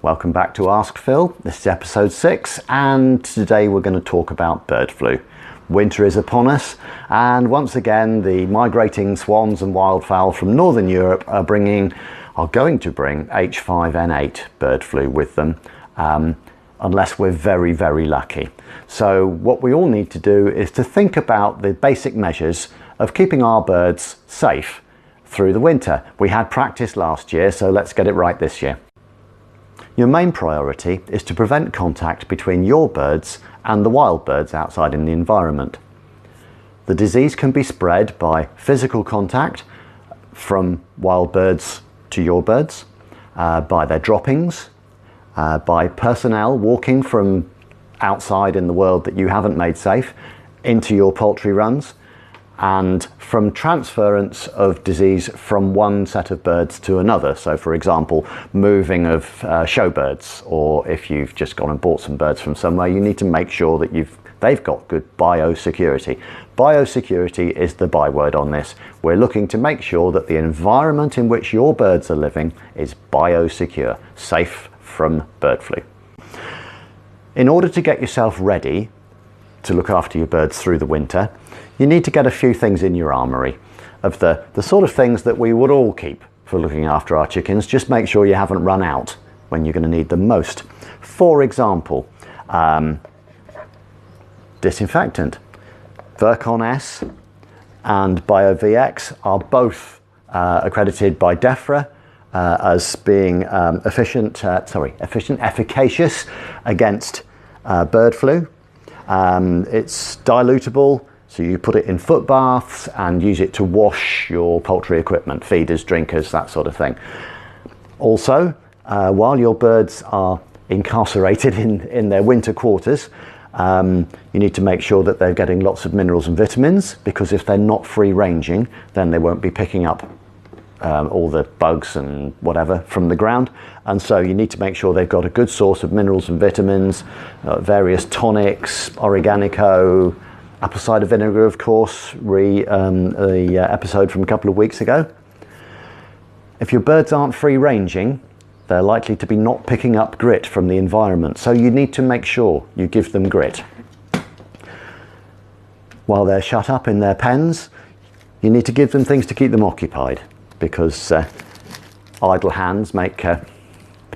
Welcome back to Ask Phill. This is episode 6 and today we're going to talk about bird flu. Winter is upon us and once again the migrating swans and wildfowl from Northern Europe are going to bring H5N8 bird flu with them unless we're very lucky. So what we all need to do is to think about the basic measures of keeping our birds safe through the winter. We had practice last year, so let's get it right this year. Your main priority is to prevent contact between your birds and the wild birds outside in the environment. The disease can be spread by physical contact from wild birds to your birds, by their droppings, by personnel walking from outside in the world that you haven't made safe into your poultry runs, and from transference of disease from one set of birds to another. So for example, moving of show birds, or if you've just gone and bought some birds from somewhere, you need to make sure that they've got good biosecurity. Biosecurity is the byword on this. We're looking to make sure that the environment in which your birds are living is biosecure, safe from bird flu. In order to get yourself ready to look after your birds through the winter, you need to get a few things in your armoury of the sort of things that we would all keep for looking after our chickens. Just make sure you haven't run out when you're going to need them most. For example, disinfectant. Virkon S and BioVX are both accredited by DEFRA as being efficacious against bird flu. It's dilutable, so you put it in footbaths and use it to wash your poultry equipment, feeders, drinkers, that sort of thing. Also, while your birds are incarcerated in their winter quarters, you need to make sure that they're getting lots of minerals and vitamins, because if they're not free ranging, then they won't be picking up all the bugs and whatever from the ground, and so you need to make sure they've got a good source of minerals and vitamins, various tonics, Organico, apple cider vinegar, of course, the episode from a couple of weeks ago. If your birds aren't free ranging, they're likely to be not picking up grit from the environment, so you need to make sure you give them grit. While they're shut up in their pens, you need to give them things to keep them occupied, because idle hands make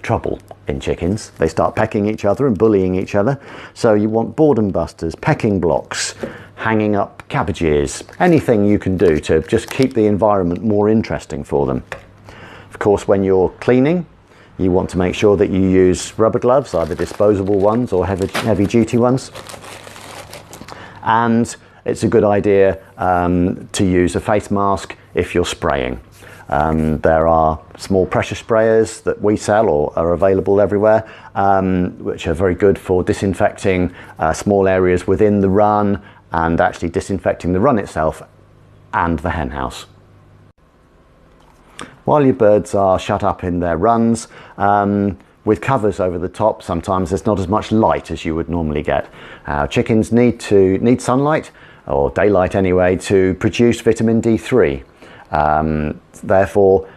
trouble in chickens. They start pecking each other and bullying each other. So you want boredom busters, pecking blocks, hanging up cabbages, anything you can do to just keep the environment more interesting for them. Of course, when you're cleaning, you want to make sure that you use rubber gloves, either disposable ones or heavy duty ones. And it's a good idea to use a face mask if you're spraying. There are small pressure sprayers that we sell or are available everywhere, which are very good for disinfecting small areas within the run and actually disinfecting the run itself and the hen house. While your birds are shut up in their runs, with covers over the top, sometimes there's not as much light as you would normally get. Chickens need sunlight, or daylight anyway, to produce vitamin D3. Therefore,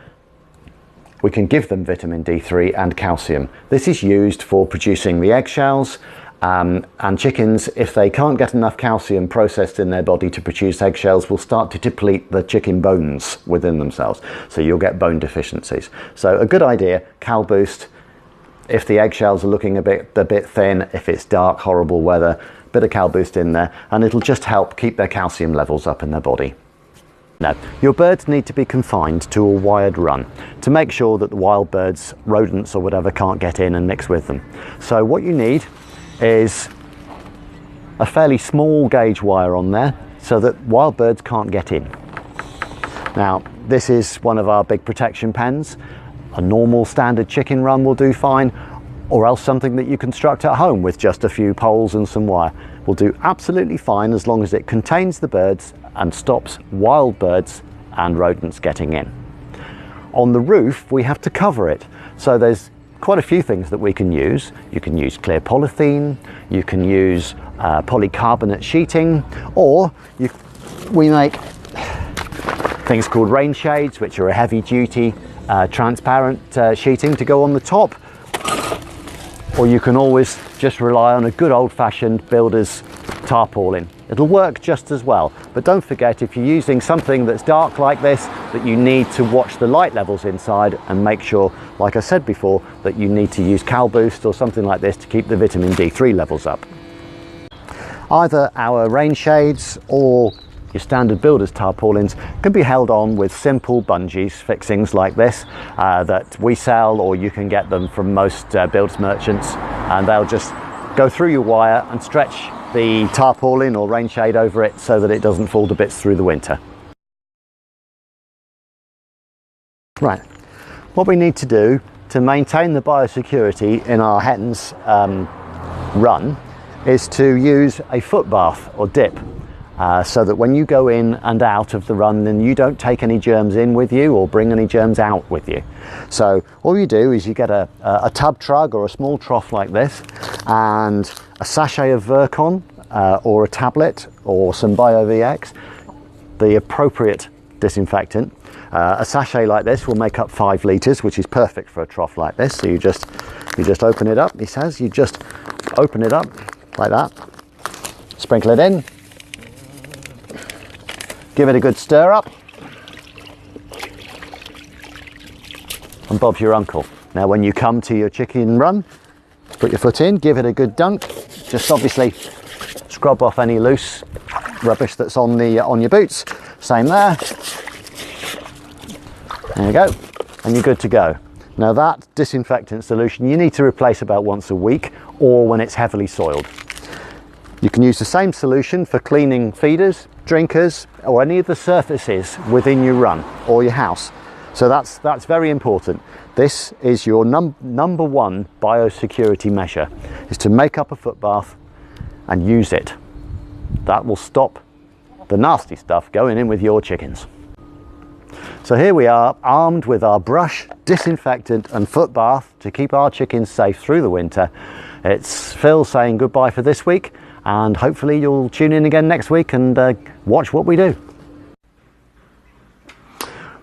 we can give them vitamin D3 and calcium. This is used for producing the eggshells, and chickens, if they can't get enough calcium processed in their body to produce eggshells, will start to deplete the chicken bones within themselves. So you'll get bone deficiencies. So a good idea, Cal Boost, if the eggshells are looking a bit thin, if it's dark, horrible weather, bit of Cal Boost in there, and it'll just help keep their calcium levels up in their body. Now, your birds need to be confined to a wired run to make sure that the wild birds, rodents or whatever, can't get in and mix with them. So what you need is a fairly small gauge wire on there so that wild birds can't get in. Now, this is one of our big protection pens. A normal standard chicken run will do fine, or else something that you construct at home with just a few poles and some wire will do absolutely fine, as long as it contains the birds and stops wild birds and rodents getting in. On the roof, we have to cover it. So there's quite a few things that we can use. You can use clear polythene, you can use polycarbonate sheeting, or we make things called rain shades, which are a heavy duty transparent sheeting to go on the top. or you can always just rely on a good old-fashioned builder's tarpaulin. It'll work just as well, but don't forget, if you're using something that's dark like this, that you need to watch the light levels inside and make sure, like I said before, that you need to use Cal Boost or something like this to keep the vitamin D3 levels up. Either our rain shades or your standard builder's tarpaulins can be held on with simple bungees fixings like this that we sell, or you can get them from most builders merchants, and they'll just go through your wire and stretch the tarpaulin or rain shade over it so that it doesn't fall to bits through the winter. Right, what we need to do to maintain the biosecurity in our hens run is to use a footbath or dip. So that when you go in and out of the run, then you don't take any germs in with you or bring any germs out with you. So all you do is you get a tub trug or a small trough like this, and a sachet of Virkon or a tablet or some BioVX, the appropriate disinfectant. A sachet like this will make up 5 litres, which is perfect for a trough like this. So you just open it up, he says, you just open it up like that, sprinkle it in, give it a good stir up, and Bob's your uncle. Now when you come to your chicken run, put your foot in, give it a good dunk, just obviously scrub off any loose rubbish that's on your boots. Same there. There you go, and you're good to go. Now that disinfectant solution you need to replace about once a week, or when it's heavily soiled. You can use the same solution for cleaning feeders, drinkers, or any of the surfaces within your run or your house. So that's very important. This is your number one biosecurity measure, is to make up a footbath and use it. That will stop the nasty stuff going in with your chickens. So here we are, armed with our brush, disinfectant and footbath to keep our chickens safe through the winter. It's Phil saying goodbye for this week, and hopefully you'll tune in again next week and watch what we do.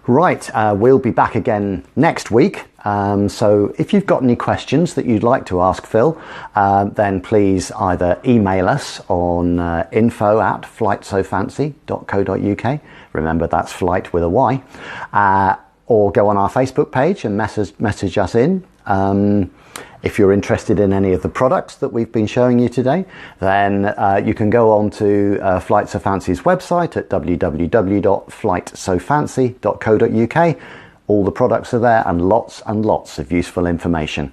Right, we'll be back again next week. So if you've got any questions that you'd like to ask Phil, then please either email us on info@flytesofancy.co.uk. Remember, that's Flyte with a Y. Or go on our Facebook page and message us in. If you're interested in any of the products that we've been showing you today, then you can go on to Flyte So Fancy's website at www.flytesofancy.co.uk. All the products are there, and lots of useful information.